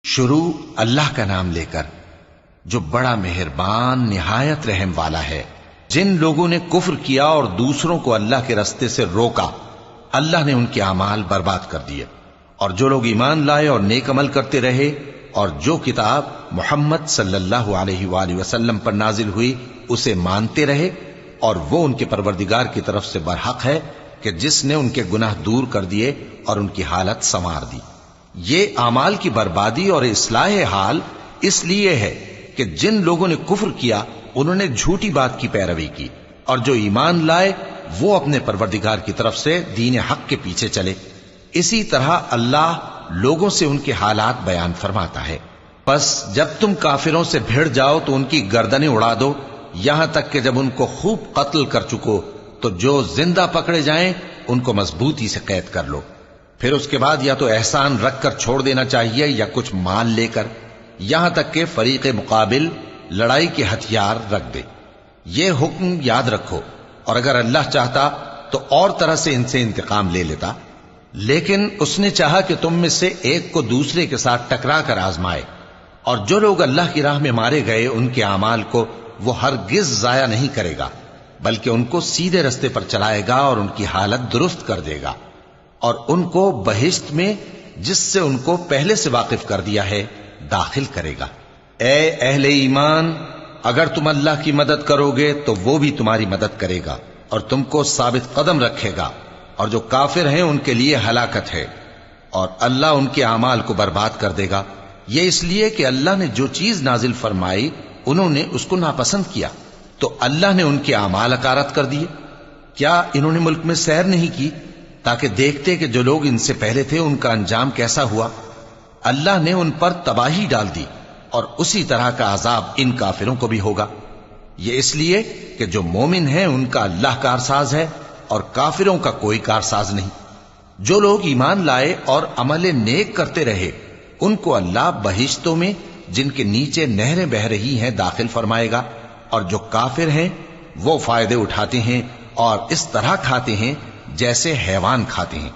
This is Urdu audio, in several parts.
شروع اللہ کا نام لے کر جو بڑا مہربان نہایت رحم والا ہے۔ جن لوگوں نے کفر کیا اور دوسروں کو اللہ کے رستے سے روکا، اللہ نے ان کے اعمال برباد کر دیے، اور جو لوگ ایمان لائے اور نیک عمل کرتے رہے اور جو کتاب محمد صلی اللہ علیہ وآلہ وسلم پر نازل ہوئی اسے مانتے رہے، اور وہ ان کے پروردگار کی طرف سے برحق ہے کہ جس نے ان کے گناہ دور کر دیے اور ان کی حالت سنوار دی۔ یہ اعمال کی بربادی اور اصلاح حال اس لیے ہے کہ جن لوگوں نے کفر کیا انہوں نے جھوٹی بات کی پیروی کی، اور جو ایمان لائے وہ اپنے پروردگار کی طرف سے دین حق کے پیچھے چلے۔ اسی طرح اللہ لوگوں سے ان کے حالات بیان فرماتا ہے۔ پس جب تم کافروں سے بھیڑ جاؤ تو ان کی گردنیں اڑا دو، یہاں تک کہ جب ان کو خوب قتل کر چکو تو جو زندہ پکڑے جائیں ان کو مضبوطی سے قید کر لو۔ پھر اس کے بعد یا تو احسان رکھ کر چھوڑ دینا چاہیے یا کچھ مال لے کر، یہاں تک کہ فریق مقابل لڑائی کے ہتھیار رکھ دے۔ یہ حکم یاد رکھو، اور اگر اللہ چاہتا تو اور طرح سے ان سے انتقام لے لیتا، لیکن اس نے چاہا کہ تم میں سے ایک کو دوسرے کے ساتھ ٹکرا کر آزمائے، اور جو لوگ اللہ کی راہ میں مارے گئے ان کے اعمال کو وہ ہرگز ضائع نہیں کرے گا، بلکہ ان کو سیدھے رستے پر چلائے گا اور ان کی حالت درست کر دے گا، اور ان کو بہشت میں جس سے ان کو پہلے سے واقف کر دیا ہے داخل کرے گا۔ اے اہل ایمان، اگر تم اللہ کی مدد کرو گے تو وہ بھی تمہاری مدد کرے گا اور تم کو ثابت قدم رکھے گا، اور جو کافر ہیں ان کے لیے ہلاکت ہے، اور اللہ ان کے اعمال کو برباد کر دے گا۔ یہ اس لیے کہ اللہ نے جو چیز نازل فرمائی انہوں نے اس کو ناپسند کیا، تو اللہ نے ان کے اعمال اکارت کر دیے۔ کیا انہوں نے ملک میں سیر نہیں کی تاکہ دیکھتے کہ جو لوگ ان سے پہلے تھے ان کا انجام کیسا ہوا؟ اللہ نے ان پر تباہی ڈال دی، اور اسی طرح کا عذاب ان کافروں کو بھی ہوگا۔ یہ اس لیے کہ جو مومن ہیں ان کا اللہ کارساز ہے اور کافروں کا کوئی کارساز نہیں۔ جو لوگ ایمان لائے اور عمل نیک کرتے رہے ان کو اللہ بہشتوں میں جن کے نیچے نہریں بہہ رہی ہیں داخل فرمائے گا، اور جو کافر ہیں وہ فائدے اٹھاتے ہیں اور اس طرح کھاتے ہیں جیسے حیوان کھاتے ہیں،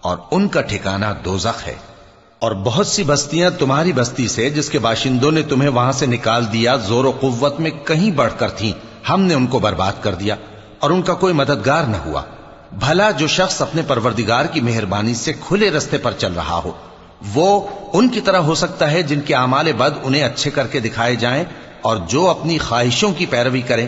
اور ان کا ٹھکانہ دوزخ ہے۔ اور بہت سی بستیاں تمہاری بستی سے جس کے باشندوں نے تمہیں وہاں سے نکال دیا زور و قوت میں کہیں بڑھ کر تھیں، ہم نے ان کو برباد کر دیا اور ان کا کوئی مددگار نہ ہوا۔ بھلا جو شخص اپنے پروردگار کی مہربانی سے کھلے رستے پر چل رہا ہو وہ ان کی طرح ہو سکتا ہے جن کے اعمال بد انہیں اچھے کر کے دکھائے جائیں، اور جو اپنی خواہشوں کی پیروی کریں۔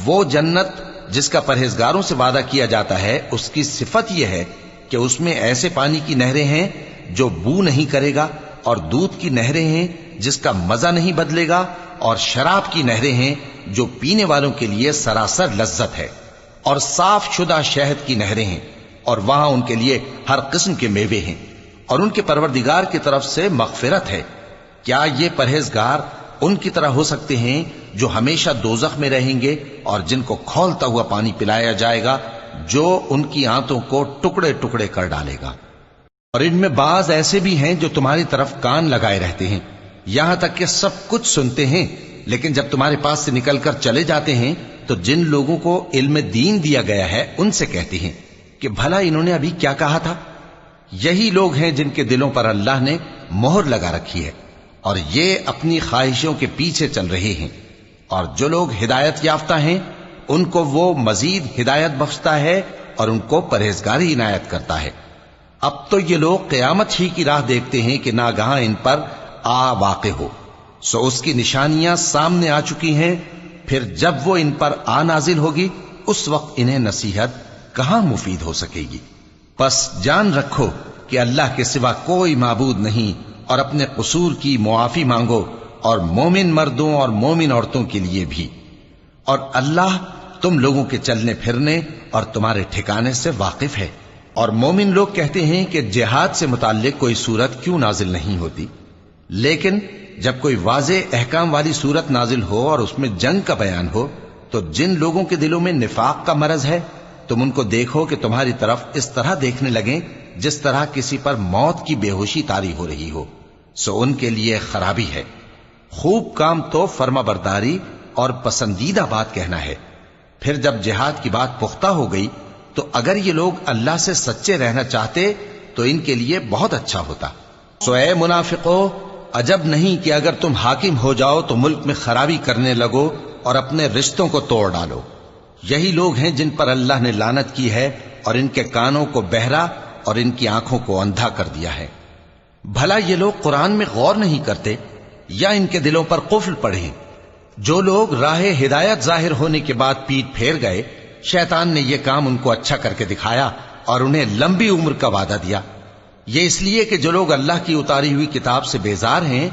وہ جنت جس کا پرہیزگاروں سے وعدہ کیا جاتا ہے اس کی صفت یہ ہے کہ اس میں ایسے پانی کی نہریں ہیں جو بو نہیں کرے گا، اور دودھ کی نہریں ہیں جس کا مزہ نہیں بدلے گا، اور شراب کی نہریں ہیں جو پینے والوں کے لیے سراسر لذت ہے، اور صاف شدہ شہد کی نہریں ہیں، اور وہاں ان کے لیے ہر قسم کے میوے ہیں، اور ان کے پروردگار کی طرف سے مغفرت ہے۔ کیا یہ پرہیزگار ان کی طرح ہو سکتے ہیں جو ہمیشہ دوزخ میں رہیں گے اور جن کو کھولتا ہوا پانی پلایا جائے گا جو ان کی آنتوں کو ٹکڑے ٹکڑے کر ڈالے گا؟ اور ان میں بعض ایسے بھی ہیں جو تمہاری طرف کان لگائے رہتے ہیں، یہاں تک کہ سب کچھ سنتے ہیں، لیکن جب تمہارے پاس سے نکل کر چلے جاتے ہیں تو جن لوگوں کو علم دین دیا گیا ہے ان سے کہتے ہیں کہ بھلا انہوں نے ابھی کیا کہا تھا؟ یہی لوگ ہیں جن کے دلوں پر اللہ نے مہر لگا رکھی ہے، اور یہ اپنی خواہشوں کے پیچھے چل رہے ہیں۔ اور جو لوگ ہدایت یافتہ ہیں ان کو وہ مزید ہدایت بخشتا ہے اور ان کو پرہیزگاری عنایت کرتا ہے۔ اب تو یہ لوگ قیامت ہی کی راہ دیکھتے ہیں کہ ناگہاں ان پر آ واقع ہو، سو اس کی نشانیاں سامنے آ چکی ہیں، پھر جب وہ ان پر آ نازل ہوگی اس وقت انہیں نصیحت کہاں مفید ہو سکے گی۔ پس جان رکھو کہ اللہ کے سوا کوئی معبود نہیں، اور اپنے قصور کی معافی مانگو، اور مومن مردوں اور مومن عورتوں کے لیے بھی۔ اور اللہ تم لوگوں کے چلنے پھرنے اور تمہارے ٹھکانے سے واقف ہے۔ اور مومن لوگ کہتے ہیں کہ جہاد سے متعلق کوئی صورت کیوں نازل نہیں ہوتی، لیکن جب کوئی واضح احکام والی صورت نازل ہو اور اس میں جنگ کا بیان ہو تو جن لوگوں کے دلوں میں نفاق کا مرض ہے تم ان کو دیکھو کہ تمہاری طرف اس طرح دیکھنے لگیں جس طرح کسی پر موت کی بے ہوشی طاری ہو رہی ہو، سو ان کے لیے خرابی ہے۔ خوب کام تو فرما برداری اور پسندیدہ بات کہنا ہے۔ پھر جب جہاد کی بات پختہ ہو گئی تو اگر یہ لوگ اللہ سے سچے رہنا چاہتے تو ان کے لیے بہت اچھا ہوتا۔ سو اے منافقو، عجب نہیں کہ اگر تم حاکم ہو جاؤ تو ملک میں خرابی کرنے لگو اور اپنے رشتوں کو توڑ ڈالو۔ یہی لوگ ہیں جن پر اللہ نے لعنت کی ہے اور ان کے کانوں کو بہرا اور ان کی آنکھوں کو اندھا کر دیا ہے۔ بھلا یہ لوگ قرآن میں غور نہیں کرتے یا ان کے دلوں پر قفل پڑے ہیں؟ جو لوگ راہ ہدایت ظاہر ہونے کے بعد پیٹ پھیر گئے، شیطان نے یہ کام ان کو اچھا کر کے دکھایا اور انہیں لمبی عمر کا وعدہ دیا۔ یہ اس لیے کہ جو لوگ اللہ کی اتاری ہوئی کتاب سے بیزار ہیں،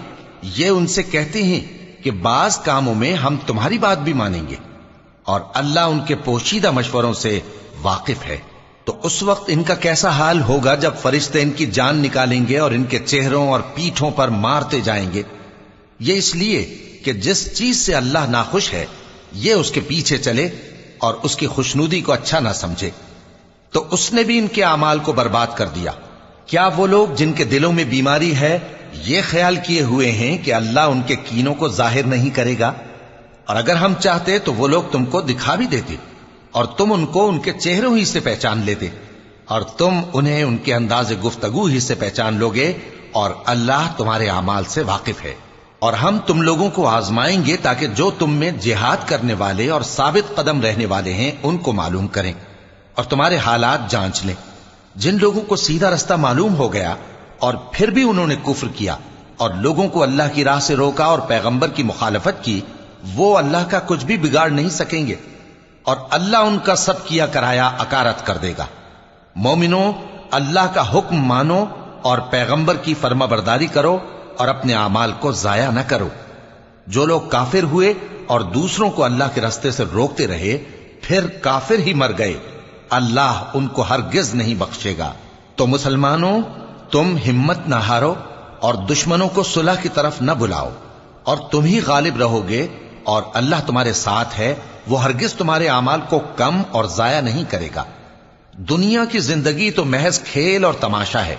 یہ ان سے کہتے ہیں کہ بعض کاموں میں ہم تمہاری بات بھی مانیں گے، اور اللہ ان کے پوشیدہ مشوروں سے واقف ہے۔ تو اس وقت ان کا کیسا حال ہوگا جب فرشتے ان کی جان نکالیں گے اور ان کے چہروں اور پیٹھوں پر مارتے جائیں گے۔ یہ اس لیے کہ جس چیز سے اللہ ناخوش ہے یہ اس کے پیچھے چلے اور اس کی خوشنودی کو اچھا نہ سمجھے، تو اس نے بھی ان کے اعمال کو برباد کر دیا۔ کیا وہ لوگ جن کے دلوں میں بیماری ہے یہ خیال کیے ہوئے ہیں کہ اللہ ان کے کینوں کو ظاہر نہیں کرے گا؟ اور اگر ہم چاہتے تو وہ لوگ تم کو دکھا بھی دیتے اور تم ان کو ان کے چہروں ہی سے پہچان لیتے، اور تم انہیں ان کے انداز گفتگو ہی سے پہچان لوگے، اور اللہ تمہارے اعمال سے واقف ہے۔ اور ہم تم لوگوں کو آزمائیں گے تاکہ جو تم میں جہاد کرنے والے اور ثابت قدم رہنے والے ہیں ان کو معلوم کریں اور تمہارے حالات جانچ لیں۔ جن لوگوں کو سیدھا رستہ معلوم ہو گیا اور پھر بھی انہوں نے کفر کیا اور لوگوں کو اللہ کی راہ سے روکا اور پیغمبر کی مخالفت کی، وہ اللہ کا کچھ بھی بگاڑ نہیں سکیں گے، اور اللہ ان کا سب کیا کرایا اکارت کر دے گا۔ مومنوں، اللہ کا حکم مانو اور پیغمبر کی فرما برداری کرو اور اپنے اعمال کو ضائع نہ کرو۔ جو لوگ کافر ہوئے اور دوسروں کو اللہ کے راستے سے روکتے رہے پھر کافر ہی مر گئے، اللہ ان کو ہرگز نہیں بخشے گا۔ تو مسلمانوں، تم ہمت نہ ہارو اور دشمنوں کو صلح کی طرف نہ بلاؤ، اور تم ہی غالب رہو گے، اور اللہ تمہارے ساتھ ہے، وہ ہرگز تمہارے اعمال کو کم اور ضائع نہیں کرے گا۔ دنیا کی زندگی تو محض کھیل اور تماشا ہے،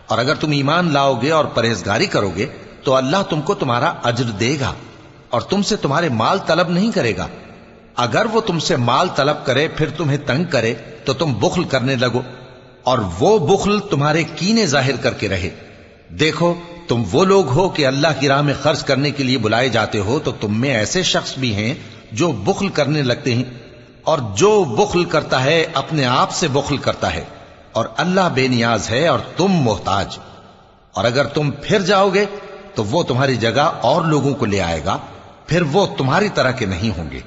اور اگر تم ایمان لاؤ گے اور پرہیزگاری کرو گے تو اللہ تم کو تمہارا اجر دے گا اور تم سے تمہارے مال طلب نہیں کرے گا۔ اگر وہ تم سے مال طلب کرے پھر تمہیں تنگ کرے تو تم بخل کرنے لگو، اور وہ بخل تمہارے کینے ظاہر کر کے رہے۔ دیکھو، تم وہ لوگ ہو کہ اللہ کی راہ میں خرچ کرنے کے لیے بلائے جاتے ہو، تو تم میں ایسے شخص بھی ہیں جو بخل کرنے لگتے ہیں، اور جو بخل کرتا ہے اپنے آپ سے بخل کرتا ہے، اور اللہ بے نیاز ہے اور تم محتاج۔ اور اگر تم پھر جاؤ گے تو وہ تمہاری جگہ اور لوگوں کو لے آئے گا، پھر وہ تمہاری طرح کے نہیں ہوں گے۔